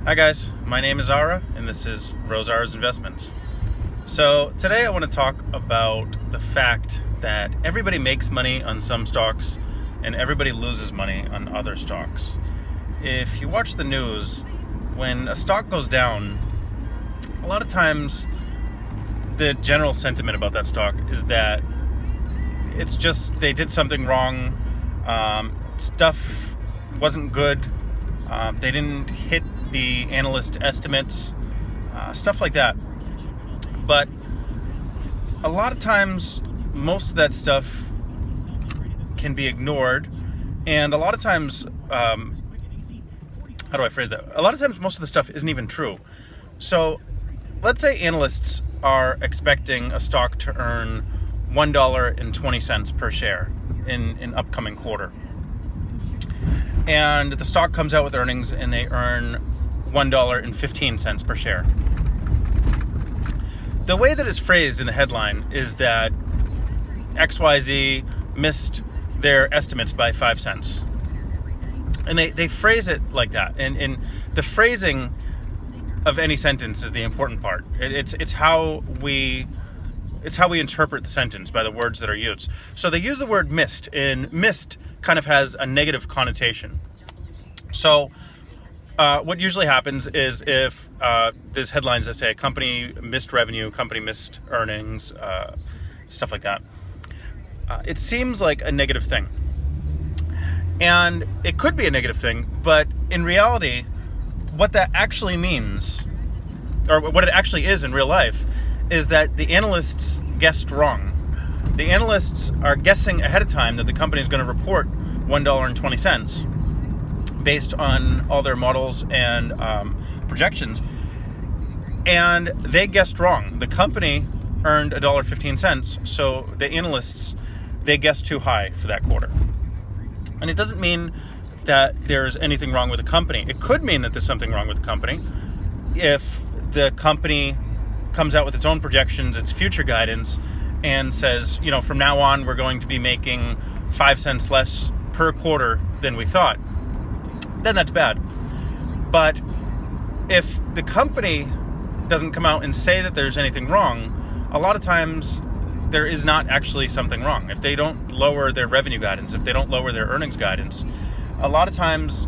Hi guys, my name is Ara and this is Rosara's Investments. So today I want to talk about the fact that everybody makes money on some stocks and everybody loses money on other stocks. If you watch the news, when a stock goes down, a lot of times the general sentiment about that stock is that it's just they did something wrong, stuff wasn't good, they didn't hit the analyst estimates, stuff like that. But a lot of times most of that stuff can be ignored, and a lot of times how do I phrase that? A lot of times most of the stuff isn't even true. So let's say analysts are expecting a stock to earn $1.20 per share in an upcoming quarter, and the stock comes out with earnings and they earn $1.15 per share. The way that it's phrased in the headline is that XYZ missed their estimates by 5 cents. And they phrase it like that. And the phrasing of any sentence is the important part. It's how we interpret the sentence by the words that are used. So they use the word missed, and missed kind of has a negative connotation. So what usually happens is if there's headlines that say a company missed revenue, company missed earnings, stuff like that, it seems like a negative thing. And it could be a negative thing, but in reality, what that actually means, or what it actually is in real life, is that the analysts guessed wrong. The analysts are guessing ahead of time that the company is going to report $1.20 based on all their models and projections, and they guessed wrong. The company earned $1.15, so the analysts, they guessed too high for that quarter. And it doesn't mean that there's anything wrong with the company. It could mean that there's something wrong with the company if the company comes out with its own projections, its future guidance, and says, you know, from now on we're going to be making 5 cents less per quarter than we thought. Then that's bad. But if the company doesn't come out and say that there's anything wrong, a lot of times there is not actually something wrong. If they don't lower their revenue guidance, if they don't lower their earnings guidance, a lot of times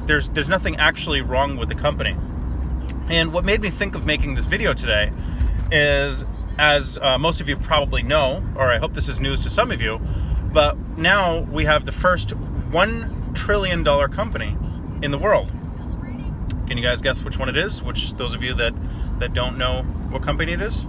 there's nothing actually wrong with the company. And what made me think of making this video today is, as most of you probably know, or I hope this is news to some of you, but now we have the first $1 trillion company in the world. Can you guys guess which one it is? Which, those of you that don't know what company it is?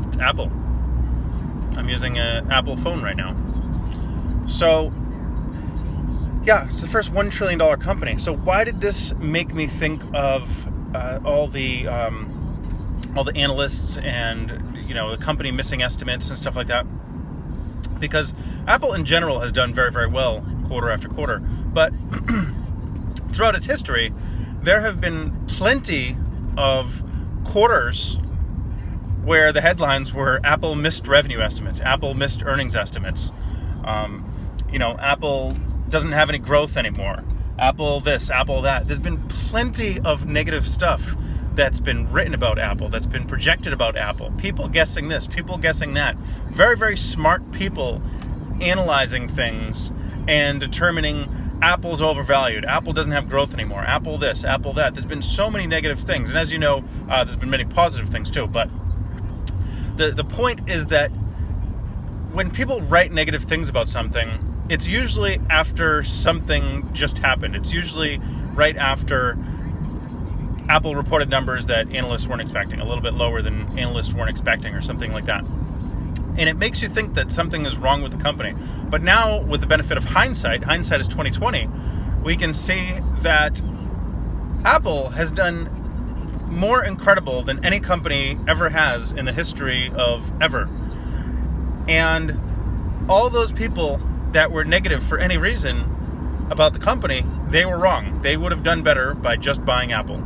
It's Apple. I'm using an Apple phone right now. So yeah, it's the first $1 trillion company. So why did this make me think of all the analysts and, you know, the company missing estimates and stuff like that? Because Apple in general has done very, very well quarter after quarter, but throughout its history, there have been plenty of quarters where the headlines were Apple missed revenue estimates, Apple missed earnings estimates, you know, Apple doesn't have any growth anymore, Apple this, Apple that. There's been plenty of negative stuff that's been written about Apple, that's been projected about Apple. People guessing this, people guessing that. Very, very smart people analyzing things and determining Apple's overvalued, Apple doesn't have growth anymore, Apple this, Apple that. There's been so many negative things. And as you know, there's been many positive things too. But the point is that when people write negative things about something, it's usually after something just happened. It's usually right after Apple reported numbers that analysts weren't expecting, a little bit lower than analysts weren't expecting or something like that. And it makes you think that something is wrong with the company. But now, with the benefit of hindsight, hindsight is 20/20, we can see that Apple has done more incredible than any company ever has in the history of ever. And all those people that were negative for any reason about the company, they were wrong. They would have done better by just buying Apple.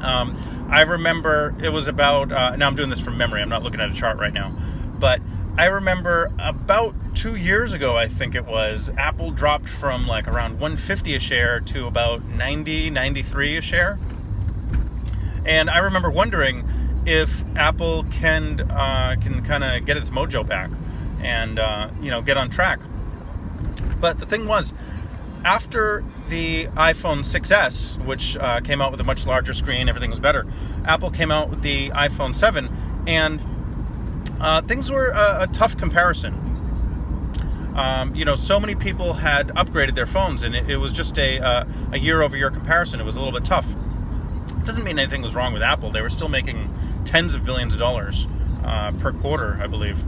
I remember it was about, now I'm doing this from memory, I'm not looking at a chart right now, but I remember about 2 years ago, I think it was, Apple dropped from like around 150 a share to about 90, 93 a share. And I remember wondering if Apple can kind of get its mojo back and get on track. But the thing was, after the iPhone 6S, which came out with a much larger screen, everything was better, Apple came out with the iPhone 7, and things were a tough comparison. So many people had upgraded their phones, and it was just a year-over-year comparison. It was a little bit tough. It doesn't mean anything was wrong with Apple. They were still making tens of billions of dollars per quarter, I believe.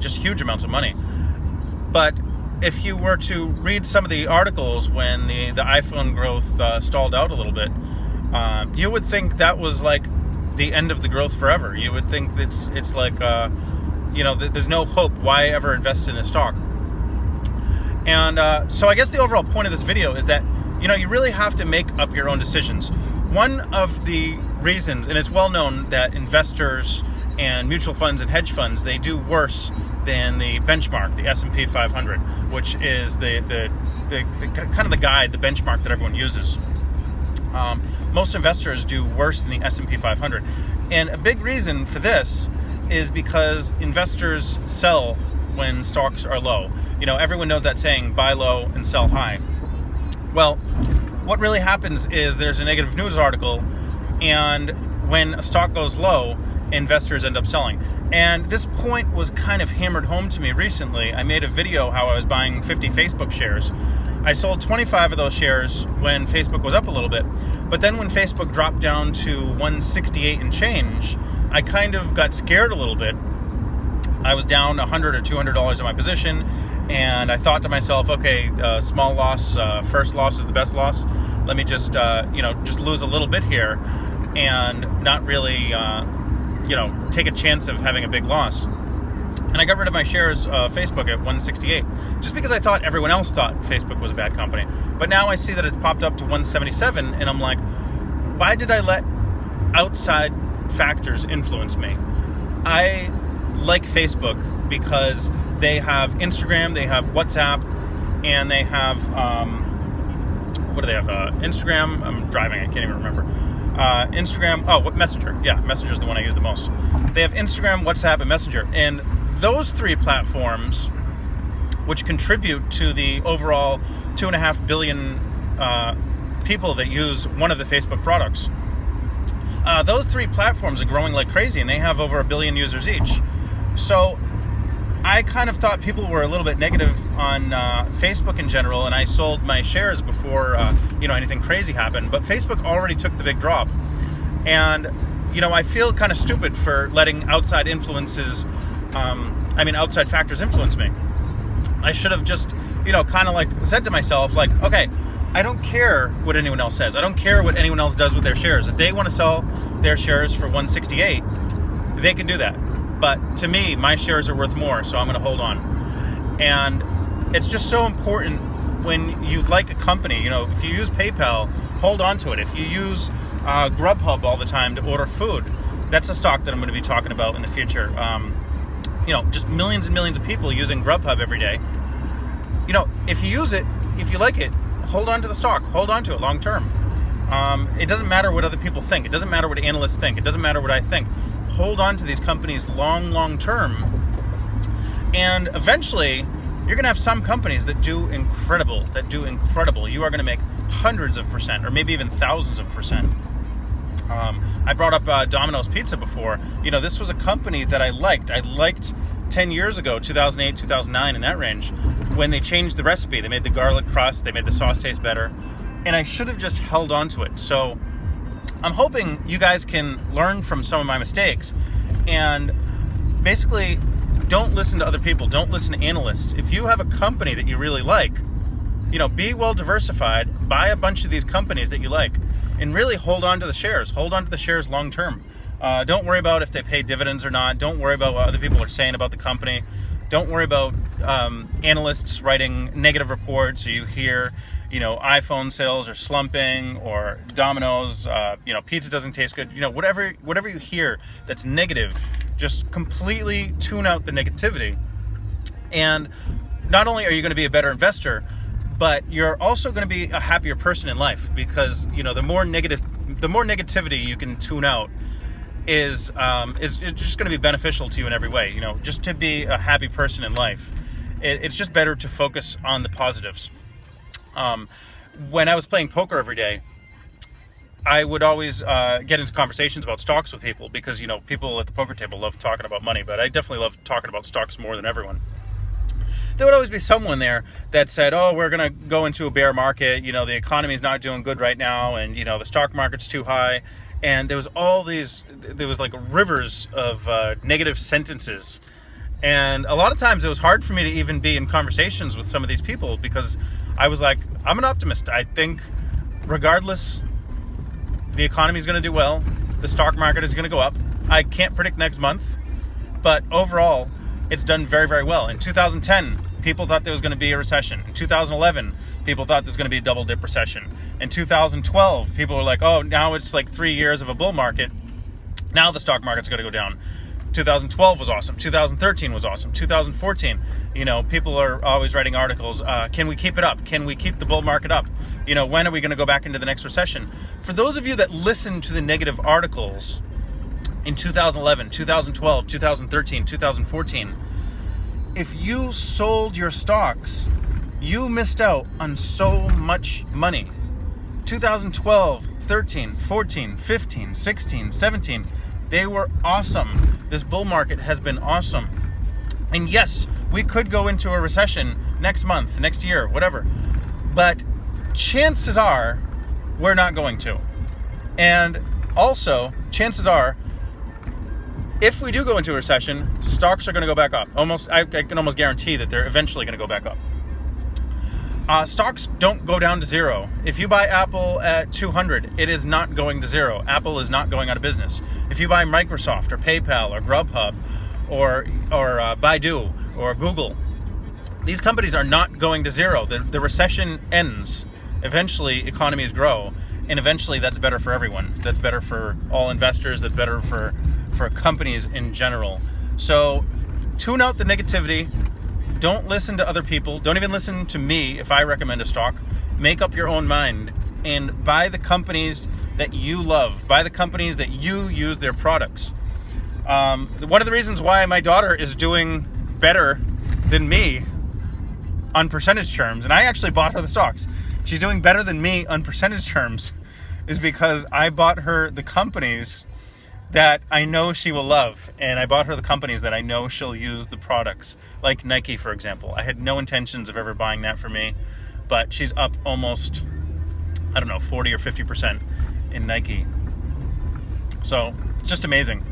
Just huge amounts of money. But if you were to read some of the articles when the iPhone growth stalled out a little bit, you would think that was like the end of the growth forever. You would think it's like, there's no hope. Why ever invest in this stock? And so I guess the overall point of this video is that, you really have to make up your own decisions. One of the reasons, and it's well known, that investors and mutual funds and hedge funds, they do worse than the benchmark, the S&P 500, which is the kind of the guide, the benchmark that everyone uses. Most investors do worse than the S&P 500. And a big reason for this is because investors sell when stocks are low. Everyone knows that saying, buy low and sell high. Well, what really happens is there's a negative news article, and when a stock goes low, investors end up selling. And this point was kind of hammered home to me recently. I made a video how I was buying 50 Facebook shares. I sold 25 of those shares when Facebook was up a little bit, but then when Facebook dropped down to 168 and change, I kind of got scared a little bit. I was down $100 or $200 in my position, and I thought to myself, okay, small loss, first loss is the best loss. Let me just just lose a little bit here and not really take a chance of having a big loss. And I got rid of my shares of Facebook at 168, just because I thought everyone else thought Facebook was a bad company. But now I see that it's popped up to 177, and I'm like, why did I let outside factors influence me? I like Facebook because they have Instagram, they have WhatsApp, and they have, what do they have? Instagram, I'm driving, I can't even remember. Instagram, what, Messenger. Yeah, Messenger is the one I use the most. They have Instagram, WhatsApp, and Messenger. And those three platforms, which contribute to the overall 2.5 billion people that use one of the Facebook products, those three platforms are growing like crazy, and they have over 1 billion users each. So I kind of thought people were a little bit negative on Facebook in general, and I sold my shares before anything crazy happened. But Facebook already took the big drop, and I feel kind of stupid for letting outside influences, outside factors influence me. I should have just kind of like said to myself, like, okay, I don't care what anyone else says. I don't care what anyone else does with their shares. If they want to sell their shares for 168, they can do that. But to me, my shares are worth more, so I'm going to hold on. And it's just so important when you like a company. If you use PayPal, hold on to it. If you use Grubhub all the time to order food, that's a stock that I'm going to be talking about in the future. Just millions and millions of people using Grubhub every day. If you use it, if you like it, hold on to the stock. Hold on to it long term. It doesn't matter what other people think. It doesn't matter what analysts think. It doesn't matter what I think. Hold on to these companies long term, and eventually you're going to have some companies that do incredible. You are going to make hundreds of percent, or maybe even thousands of percent. I brought up Domino's Pizza before. This was a company that I liked. I liked 10 years ago, 2008, 2009, in that range, when they changed the recipe. They made the garlic crust, they made the sauce taste better, and I should have just held on to it. So I'm hoping you guys can learn from some of my mistakes, and basically don't listen to other people, don't listen to analysts. If you have a company that you really like, be well diversified, buy a bunch of these companies that you like, and really hold on to the shares. Hold on to the shares long term. Don't worry about if they pay dividends or not. Don't worry about what other people are saying about the company. Don't worry about analysts writing negative reports, or you hear you know, iPhone sales are slumping, or Domino's, you know, pizza doesn't taste good. You know, whatever you hear that's negative, just completely tune out the negativity. And not only are you going to be a better investor, but you're also going to be a happier person in life, because, you know, the more negativity you can tune out is just going to be beneficial to you in every way. You know, just to be a happy person in life, it's just better to focus on the positives. When I was playing poker every day, I would always get into conversations about stocks with people, because, you know, people at the poker table love talking about money, but I definitely love talking about stocks more than everyone. There would always be someone there that said, oh, we're going to go into a bear market. You know, the economy is not doing good right now, and, you know, the stock market's too high. And there was like rivers of negative sentences. And a lot of times it was hard for me to even be in conversations with some of these people, because I was like, I'm an optimist. I think regardless, the economy is going to do well. The stock market is going to go up. I can't predict next month, but overall, it's done very, very well. In 2010, people thought there was going to be a recession. In 2011, people thought there's going to be a double dip recession. In 2012, people were like, oh, now it's like 3 years of a bull market. Now the stock market's going to go down. 2012 was awesome. 2013 was awesome. 2014, you know, people are always writing articles. Can we keep it up? Can we keep the bull market up? You know, when are we going to go back into the next recession? For those of you that listen to the negative articles in 2011, 2012, 2013, 2014, if you sold your stocks, you missed out on so much money. 2012, 13, 14, 15, 16, 17, they were awesome. This bull market has been awesome. And yes, we could go into a recession next month, next year, whatever. But chances are we're not going to. And also, chances are, if we do go into a recession, stocks are going to go back up. I can almost guarantee that they're eventually going to go back up. Stocks don't go down to zero. If you buy Apple at 200, it is not going to zero. Apple is not going out of business. If you buy Microsoft or PayPal or Grubhub or Baidu or Google, these companies are not going to zero. The recession ends. Eventually, economies grow, and eventually that's better for everyone. That's better for all investors. That's better for companies in general. So tune out the negativity. Don't listen to other people. Don't even listen to me if I recommend a stock. Make up your own mind and buy the companies that you love. Buy the companies that you use their products. One of the reasons why my daughter is doing better than me on percentage terms, and I actually bought her the stocks. She's doing better than me on percentage terms is because I bought her the companies that I know she will love, and I bought her the companies that I know she'll use the products, like Nike, for example. I had no intentions of ever buying that for me, but she's up almost, I don't know, 40 or 50% in Nike. So it's just amazing.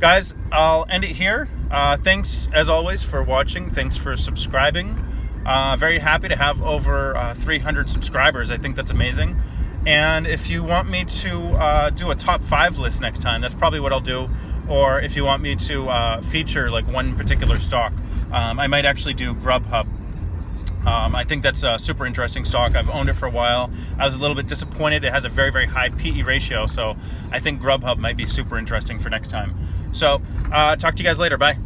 Guys, I'll end it here. Thanks, as always, for watching. Thanks for subscribing. Very happy to have over 300 subscribers. I think that's amazing. And if you want me to do a top 5 list next time, that's probably what I'll do. Or if you want me to feature like one particular stock, I might actually do Grubhub. I think that's a super interesting stock. I've owned it for a while. I was a little bit disappointed. It has a very, very high PE ratio. So I think Grubhub might be super interesting for next time. So talk to you guys later. Bye.